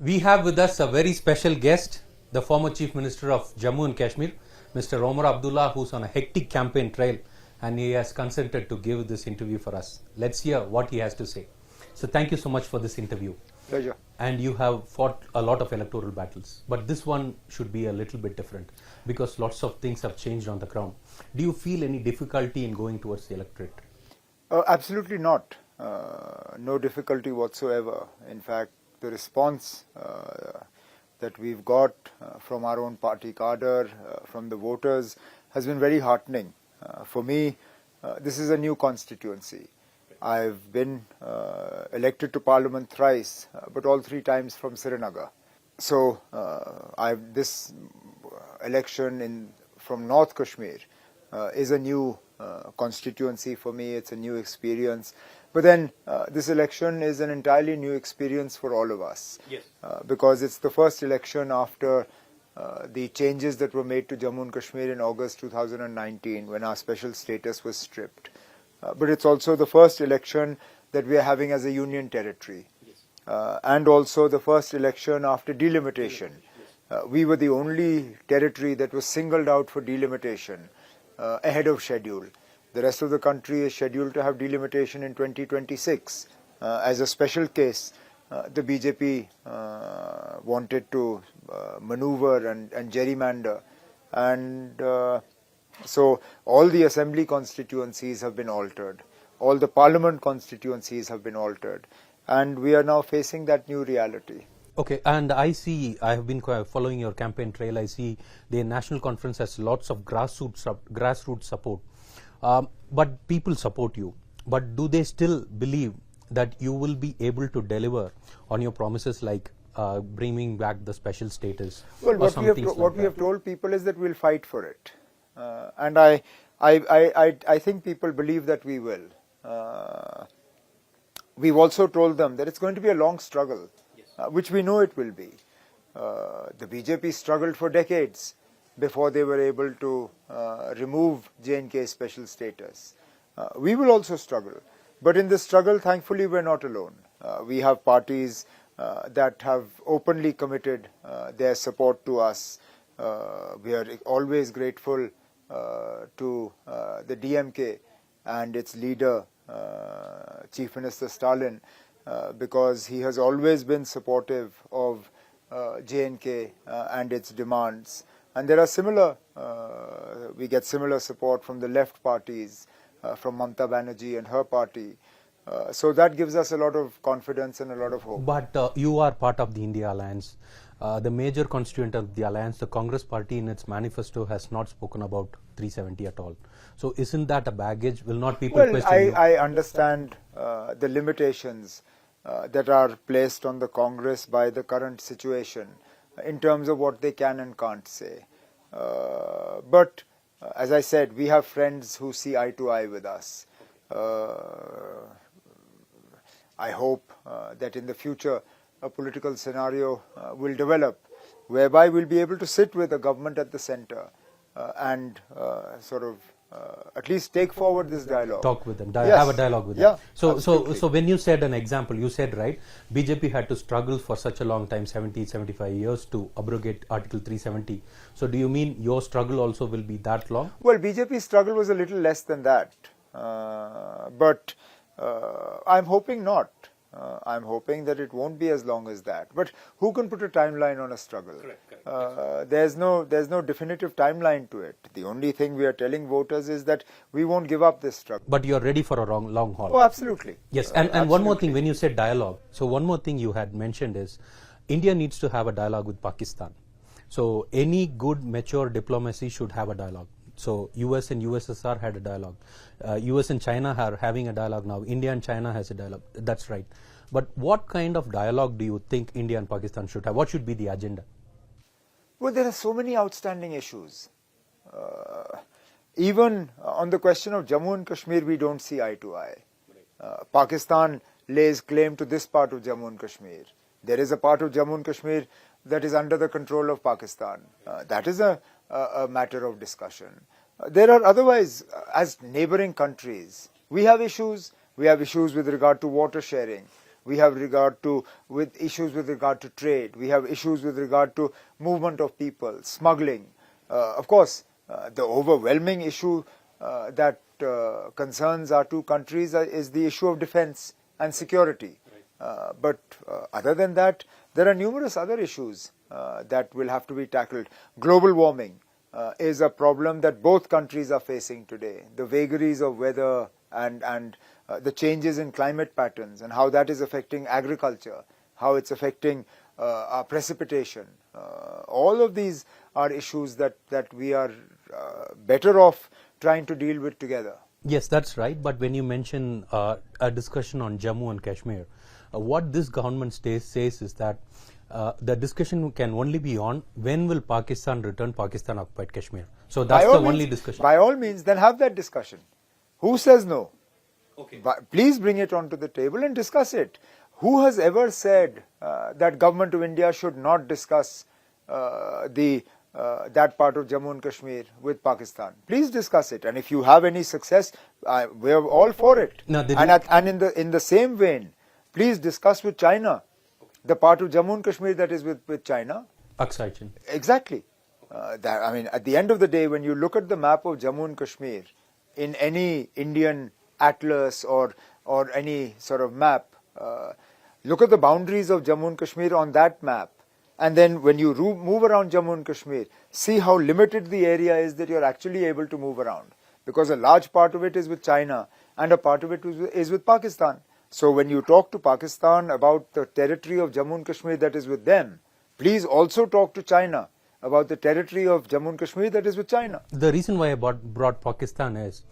We have with us a very special guest, the former Chief Minister of Jammu and Kashmir, Mr. Omar Abdullah, who's on a hectic campaign trail, and he has consented to give this interview for us. Let's hear what he has to say. So thank you so much for this interview. Pleasure. And you have fought a lot of electoral battles, but this one should be a little bit different because lots of things have changed on the ground. Do you feel any difficulty in going towards the electorate? Absolutely not. No difficulty whatsoever. In fact, the response that we've got from our own party cadre, from the voters, has been very heartening. For me, this is a new constituency. I've been elected to Parliament thrice, but all three times from Srinagar. So this election from North Kashmir is a new constituency for me. It's a new experience. But then this election is an entirely new experience for all of us. Yes. Because it's the first election after the changes that were made to Jammu and Kashmir in August 2019 when our special status was stripped. But it's also the first election that we are having as a union territory. Yes. And also the first election after delimitation. Yes. We were the only territory that was singled out for delimitation ahead of schedule. The rest of the country is scheduled to have delimitation in 2026. As a special case, the BJP wanted to maneuver and gerrymander. And so all the assembly constituencies have been altered. All the parliament constituencies have been altered. And we are now facing that new reality. Okay, and I have been following your campaign trail. I see the national conference has lots of grassroots support. But people support you. But do they still believe that you will be able to deliver on your promises like bringing back the special status? Well, what we have told people is that we'll fight for it. And I think people believe that we will. We've also told them that it's going to be a long struggle, which we know it will be. The BJP struggled for decades before they were able to remove J&K special status. We will also struggle. But in this struggle, thankfully, we're not alone. We have parties that have openly committed their support to us. We are always grateful to the DMK and its leader, Chief Minister Stalin, because he has always been supportive of J&K and its demands. And there are we get similar support from the left parties, from Mamata Banerjee and her party. So that gives us a lot of confidence and a lot of hope. But you are part of the India Alliance. The major constituent of the alliance, the Congress party in its manifesto has not spoken about 370 at all. So isn't that a baggage? Will not people question you? I understand the limitations that are placed on the Congress by the current situation in terms of what they can and can't say. But as I said, we have friends who see eye to eye with us. I hope that in the future a political scenario will develop whereby we'll be able to sit with the government at the center and sort of at least take forward this dialogue. Talk with them, have a dialogue with them. So when you said an example, you said, right, BJP had to struggle for such a long time, 75 years to abrogate Article 370. So do you mean your struggle also will be that long? Well, BJP's struggle was a little less than that. But I'm hoping not. I'm hoping that it won't be as long as that. But who can put a timeline on a struggle? Correct. There's no definitive timeline to it. The only thing we are telling voters is that we won't give up this struggle. But you're ready for a long haul. Oh, absolutely. Yes, and absolutely. One more thing, when you said dialogue, so one more thing you had mentioned is India needs to have a dialogue with Pakistan. So any good, mature diplomacy should have a dialogue. So US and USSR had a dialogue. US and China are having a dialogue now. India and China has a dialogue. That's right. But what kind of dialogue do you think India and Pakistan should have? What should be the agenda? Well, there are so many outstanding issues. Even on the question of Jammu and Kashmir, we don't see eye to eye. Pakistan lays claim to this part of Jammu and Kashmir. There is a part of Jammu and Kashmir that is under the control of Pakistan. That is a matter of discussion. There are otherwise, as neighboring countries, we have issues. We have issues with regard to water sharing. We have with issues with regard to trade. We have issues with regard to movement of people, smuggling. Of course, the overwhelming issue that concerns our two countries is the issue of defense and security. But other than that, there are numerous other issues that will have to be tackled. Global warming is a problem that both countries are facing today. The vagaries of weather and the changes in climate patterns and how that is affecting agriculture, how it's affecting our precipitation. All of these are issues that we are better off trying to deal with together. Yes, that's right. But when you mention a discussion on Jammu and Kashmir, what this government says is that the discussion can only be on when will Pakistan return Pakistan occupied Kashmir. So that's the only discussion. By all means, then have that discussion. Who says no? Okay. But please bring it onto the table and discuss it. Who has ever said that government of India should not discuss that part of Jammu and Kashmir with Pakistan? Please discuss it, and if you have any success, we are all for it. No, and in the same vein, please discuss with China the part of Jammu and Kashmir that is with China. Aksai. Exactly. At the end of the day, when you look at the map of Jammu and Kashmir in any Indian atlas or any sort of map, look at the boundaries of Jammu and Kashmir on that map, and then when you move around Jammu and Kashmir, see how limited the area is that you're actually able to move around, because a large part of it is with China and a part of it is with Pakistan. So when you talk to Pakistan about the territory of Jammu and Kashmir that is with them, please also talk to China about the territory of Jammu and Kashmir that is with China. The reason why I brought Pakistan is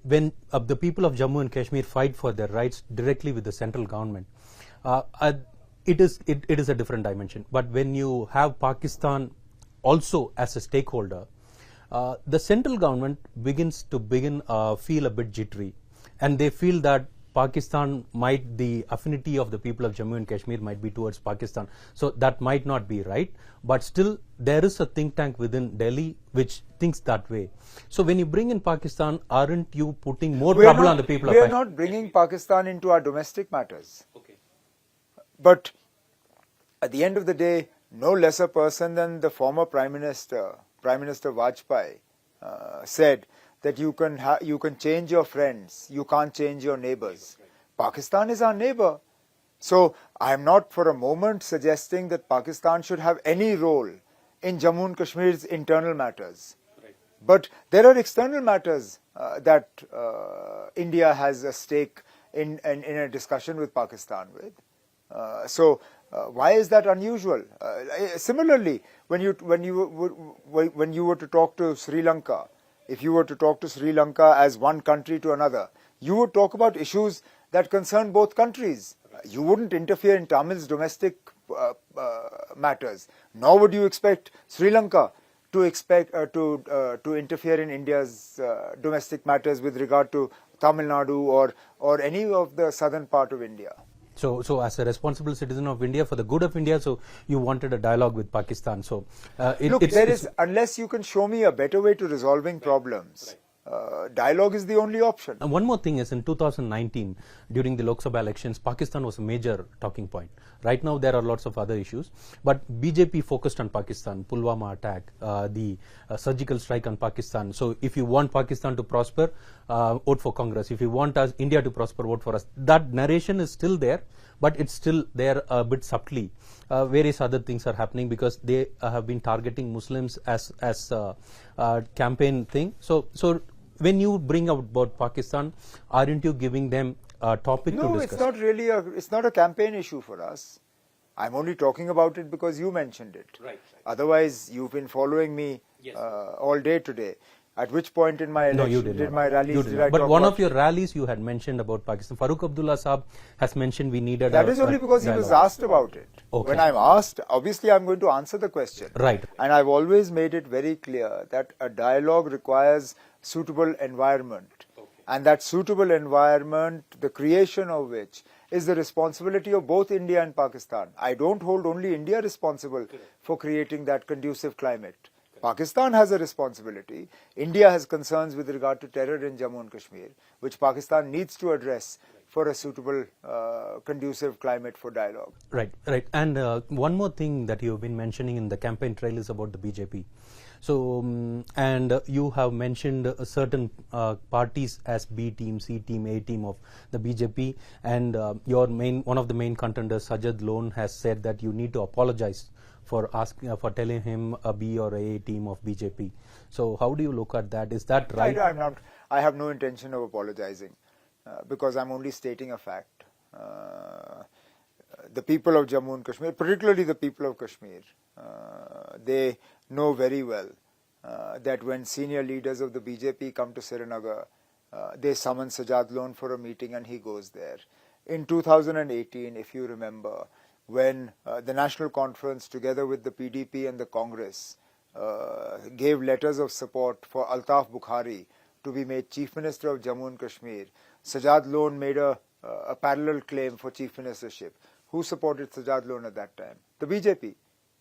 when the people of Jammu and Kashmir fight for their rights directly with the central government, it is a different dimension. But when you have Pakistan also as a stakeholder, the central government begins to feel a bit jittery, and they feel that Pakistan the affinity of the people of Jammu and Kashmir might be towards Pakistan. So that might not be right, but still there is a think tank within Delhi which thinks that way. So when you bring in Pakistan, aren't you putting more trouble on the people of Pakistan? We are not bringing Pakistan into our domestic matters. Okay. But at the end of the day, no lesser person than the former Prime Minister Vajpayee, said that you can change your friends, you can't change your neighbors. Pakistan is our neighbor. So I am not for a moment suggesting that Pakistan should have any role in Jammu and Kashmir's internal matters. Right. But there are external matters that India has a stake in a discussion with Pakistan with. So why is that unusual? Similarly, when you were to talk to Sri Lanka, if you were to talk to Sri Lanka as one country to another, you would talk about issues that concern both countries. You wouldn't interfere in Tamil's domestic matters, nor would you expect Sri Lanka to interfere in India's domestic matters with regard to Tamil Nadu or any of the southern part of India. So as a responsible citizen of India, for the good of India, so you wanted a dialogue with Pakistan. So unless you can show me a better way to resolving problems, dialogue is the only option. And one more thing is, in 2019, during the Lok Sabha elections, Pakistan was a major talking point. Right now, there are lots of other issues, but BJP focused on Pakistan, Pulwama attack, the surgical strike on Pakistan. So if you want Pakistan to prosper, vote for Congress. If you want India to prosper, vote for us. That narration is still there, but it's still there a bit subtly. Various other things are happening because they have been targeting Muslims as a campaign thing. So when you bring out about Pakistan, aren't you giving them a topic to discuss? No, it's not a campaign issue for us. I'm only talking about it because you mentioned it. Right. Otherwise, you've been following me all day today. At which point in my election did my rallies? But one of your rallies you had mentioned about Pakistan. Farooq Abdullah Saab has mentioned we needed. That is only because he was asked about it. Okay. When I'm asked, obviously I'm going to answer the question. Right. And I've always made it very clear that a dialogue requires suitable environment. Okay. And that suitable environment, the creation of which is the responsibility of both India and Pakistan. I don't hold only India responsible for creating that conducive climate. Pakistan has a responsibility. India has concerns with regard to terror in Jammu and Kashmir, which Pakistan needs to address for a suitable, conducive climate for dialogue. Right, right. And one more thing that you've been mentioning in the campaign trail is about the BJP. So, and you have mentioned certain parties as B team, C team, A team of the BJP, and one of the main contenders, Sajad Lone, has said that you need to apologize for for telling him a B or A team of BJP. So, how do you look at that? Is that right? I have no intention of apologizing because I'm only stating a fact. The people of Jammu and Kashmir, particularly the people of Kashmir, they know very well that when senior leaders of the BJP come to Srinagar, they summon Sajad Lone for a meeting and he goes there. In 2018, if you remember, when the National Conference together with the PDP and the Congress gave letters of support for Altaf Bukhari to be made Chief Minister of Jammu and Kashmir, Sajad Lone made a parallel claim for Chief Ministership. Who supported Sajad Lone at that time? The BJP.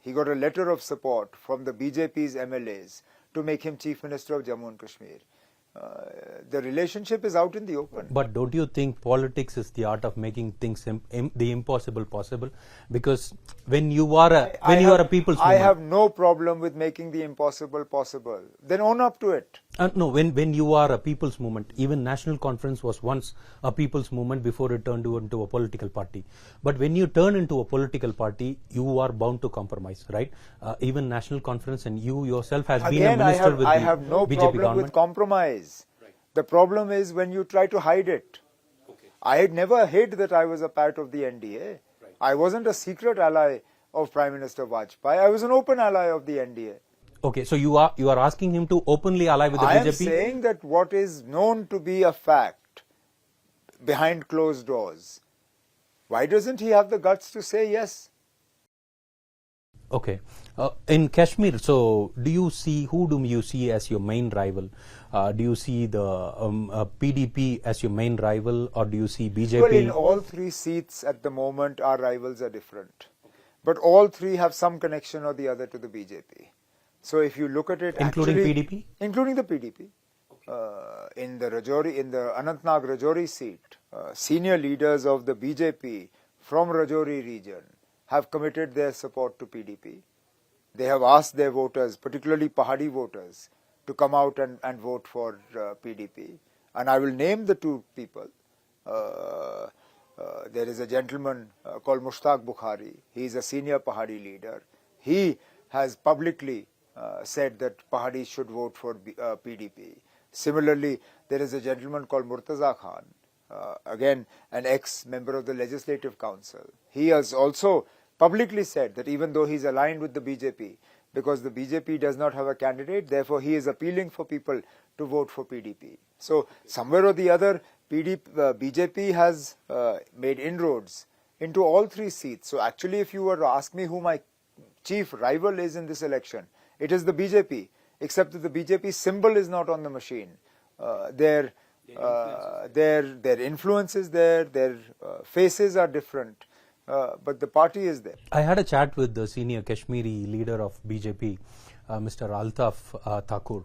He got a letter of support from the BJP's MLAs to make him Chief Minister of Jammu and Kashmir. The relationship is out in the open. But don't you think politics is the art of making things the impossible possible? Because when you are a people's movement, I have no problem with making the impossible possible. Then own up to it. No, when you are a people's movement, even National Conference was once a people's movement before it turned into a political party. But when you turn into a political party, you are bound to compromise, right? Even National Conference and you yourself has been a minister with the BJP government. I have no problem with compromise. Right. The problem is when you try to hide it. Okay. I had never hid that I was a part of the NDA. Right. I wasn't a secret ally of Prime Minister Vajpayee. I was an open ally of the NDA. Okay, so you are asking him to openly ally with the BJP? I am saying that what is known to be a fact behind closed doors, why doesn't he have the guts to say yes? Okay. In Kashmir, so who do you see as your main rival? Do you see the PDP as your main rival, or do you see BJP? Well, in all three seats at the moment, our rivals are different. But all three have some connection or the other to the BJP. So if you look at it, including PDP? Including the PDP. Okay. In the Anantnag Rajouri seat, senior leaders of the BJP from Rajouri region have committed their support to PDP. They have asked their voters, particularly Pahadi voters, to come out and vote for PDP. And I will name the two people. There is a gentleman called Mushtaq Bukhari. He is a senior Pahadi leader. He has publicly said that Pahadis should vote for PDP. Similarly, there is a gentleman called Murtaza Khan, again an ex-member of the Legislative Council. He has also publicly said that even though he is aligned with the BJP, because the BJP does not have a candidate, therefore he is appealing for people to vote for PDP. So somewhere or the other, BJP has made inroads into all three seats. So actually, if you were to ask me who my chief rival is in this election, it is the BJP, except that the BJP symbol is not on the machine. Their influence is there, their faces are different, but the party is there. I had a chat with the senior Kashmiri leader of BJP, Mr. Altaf Thakur,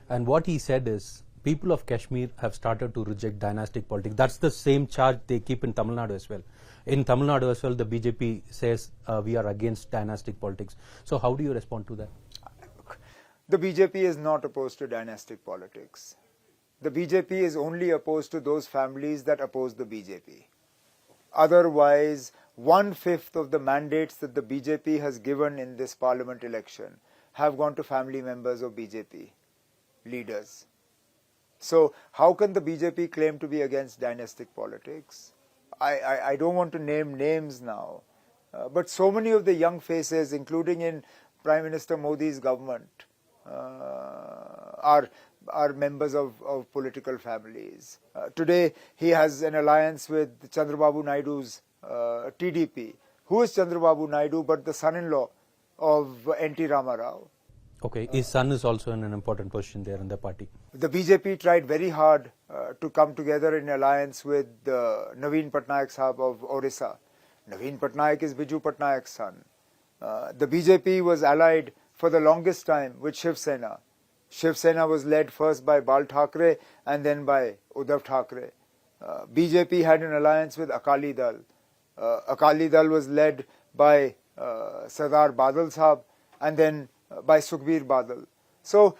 and what he said is, people of Kashmir have started to reject dynastic politics. That's the same charge they keep in Tamil Nadu as well. In Tamil Nadu as well, the BJP says we are against dynastic politics. So how do you respond to that? The BJP is not opposed to dynastic politics. The BJP is only opposed to those families that oppose the BJP. Otherwise, 1/5 of the mandates that the BJP has given in this parliament election have gone to family members of BJP leaders. So how can the BJP claim to be against dynastic politics? I don't want to name names now, but so many of the young faces, including in Prime Minister Modi's government, are members of political families. Today, he has an alliance with Chandrababu Naidu's TDP. Who is Chandrababu Naidu but the son-in-law of N.T. Rama Rao? Okay, his son is also in an important position there in the party. The BJP tried very hard to come together in alliance with Naveen Patnaik Sahab of Orissa. Naveen Patnaik is Biju Patnaik's son. The BJP was allied for the longest time with Shiv Sena. Shiv Sena was led first by Bal Thackeray and then by Uddhav Thackeray. BJP had an alliance with Akali Dal. Akali Dal was led by Sardar Badal Sahab and then by Sukhbir Badal. So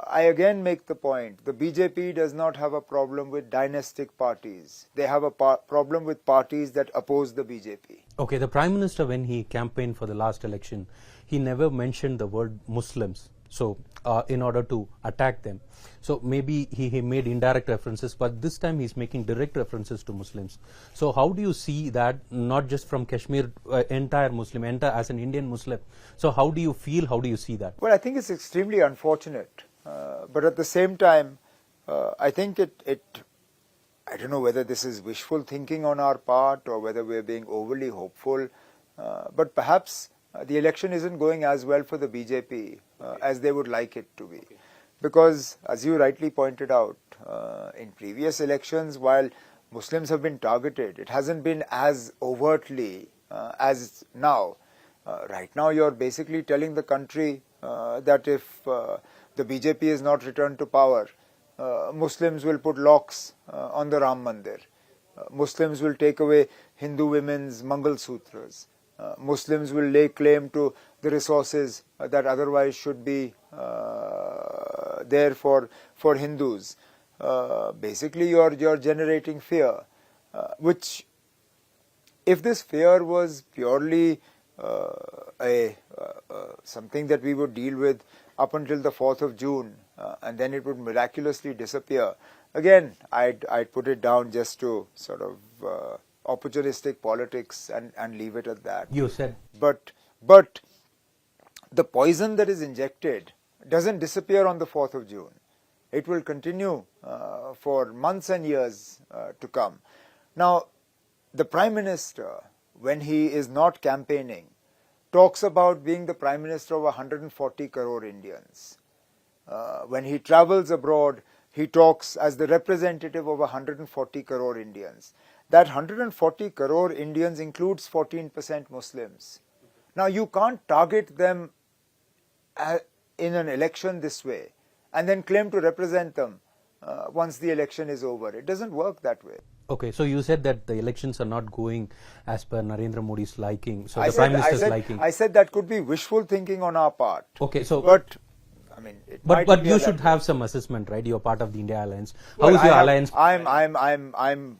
I again make the point, the BJP does not have a problem with dynastic parties. They have a problem with parties that oppose the BJP. Okay, the Prime Minister, when he campaigned for the last election, he never mentioned the word Muslims. So, in order to attack them. So, maybe he made indirect references, but this time he's making direct references to Muslims. So, how do you see that, not just from Kashmir, entire Muslim, as an Indian Muslim? So, how do you feel, how do you see that? Well, I think it's extremely unfortunate. But at the same time, I think I don't know whether this is wishful thinking on our part or whether we're being overly hopeful, but perhaps the election isn't going as well for the BJP as they would like it to be. Okay. Because, as you rightly pointed out, in previous elections, while Muslims have been targeted, it hasn't been as overtly as now. Right now, you're basically telling the country that if the BJP is not returned to power, Muslims will put locks on the Ram Mandir. Muslims will take away Hindu women's Mangal Sutras. Muslims will lay claim to the resources that otherwise should be there for Hindus. Basically, you're generating fear, which, if this fear was purely something that we would deal with up until the 4th of June, and then it would miraculously disappear, again, I'd put it down just to sort of opportunistic politics and leave it at that. You said. But the poison that is injected doesn't disappear on the 4th of June. It will continue for months and years to come. Now, the Prime Minister, when he is not campaigning, talks about being the Prime Minister of 140 crore Indians. When he travels abroad, he talks as the representative of 140 crore Indians. That 140 crore Indians includes 14% Muslims. Now, you can't target them in an election this way and then claim to represent them once the election is over. It doesn't work that way. Okay, so you said that the elections are not going as per Narendra Modi's liking, so the Prime Minister's liking. I said that could be wishful thinking on our part. Okay, so but I mean, but you should have some assessment, right? You're part of the India Alliance. How is your alliance? I'm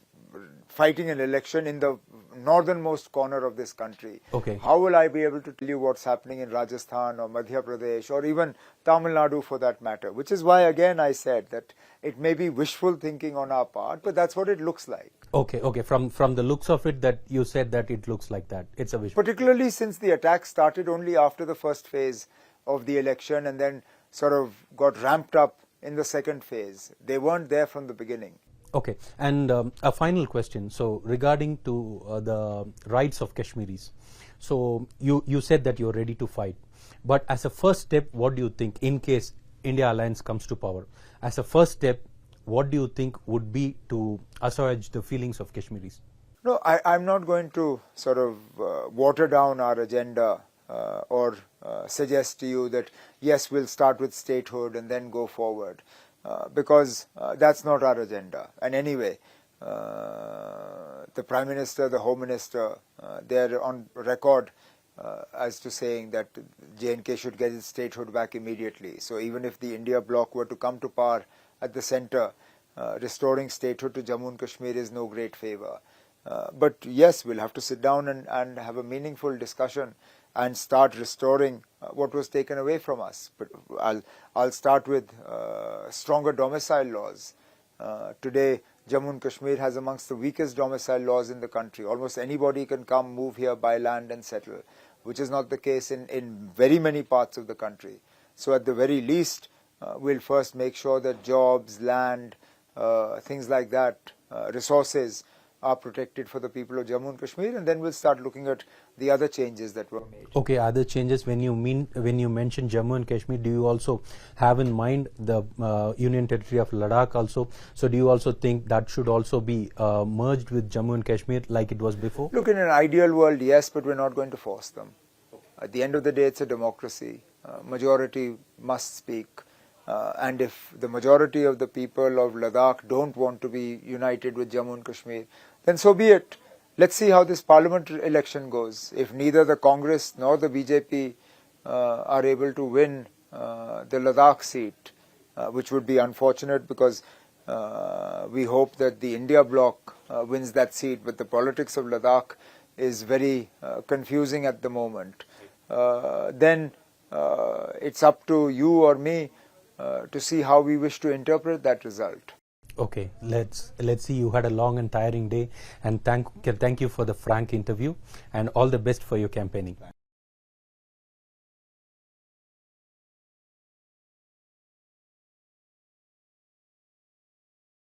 fighting an election in the northernmost corner of this country. Okay. How will I be able to tell you what's happening in Rajasthan or Madhya Pradesh or even Tamil Nadu for that matter? Which is why, again, I said that it may be wishful thinking on our part, but that's what it looks like. Okay. From the looks of it, that you said that it looks like that. It's a wish. Particularly since the attack started only after the first phase of the election and then sort of got ramped up in the second phase. They weren't there from the beginning. Okay, and a final question. So, regarding to the rights of Kashmiris, so you said that you're ready to fight, but as a first step, what do you think, in case India Alliance comes to power, as a first step, what do you think would be to assuage the feelings of Kashmiris? No, I'm not going to sort of water down our agenda or suggest to you that yes, we'll start with statehood and then go forward. Because that's not our agenda. And anyway, the Prime Minister, the Home Minister, they're on record as to saying that J&K should get its statehood back immediately. So even if the India bloc were to come to power at the centre, restoring statehood to Jammu and Kashmir is no great favour. But yes, we'll have to sit down and have a meaningful discussion and start restoring what was taken away from us. But I'll start with stronger domicile laws. Today, Jammu and Kashmir has amongst the weakest domicile laws in the country. Almost anybody can come, move here, buy land and settle, which is not the case in very many parts of the country. So at the very least, we'll first make sure that jobs, land, things like that, resources are protected for the people of Jammu and Kashmir, and then we'll start looking at the other changes that were made. Okay, other changes. When you mention Jammu and Kashmir, do you also have in mind the Union Territory of Ladakh also? So do you also think that should also be merged with Jammu and Kashmir like it was before? Look, in an ideal world, yes, but we're not going to force them. At the end of the day, it's a democracy. Majority must speak. and if the majority of the people of Ladakh don't want to be united with Jammu and Kashmir, then so be it. Let's see how this parliament election goes. If neither the Congress nor the BJP are able to win the Ladakh seat, which would be unfortunate because we hope that the India bloc wins that seat, but the politics of Ladakh is very confusing at the moment. Then it's up to you or me to see how we wish to interpret that result. Okay, let's see. You had a long and tiring day, and thank you for the frank interview, and all the best for your campaigning.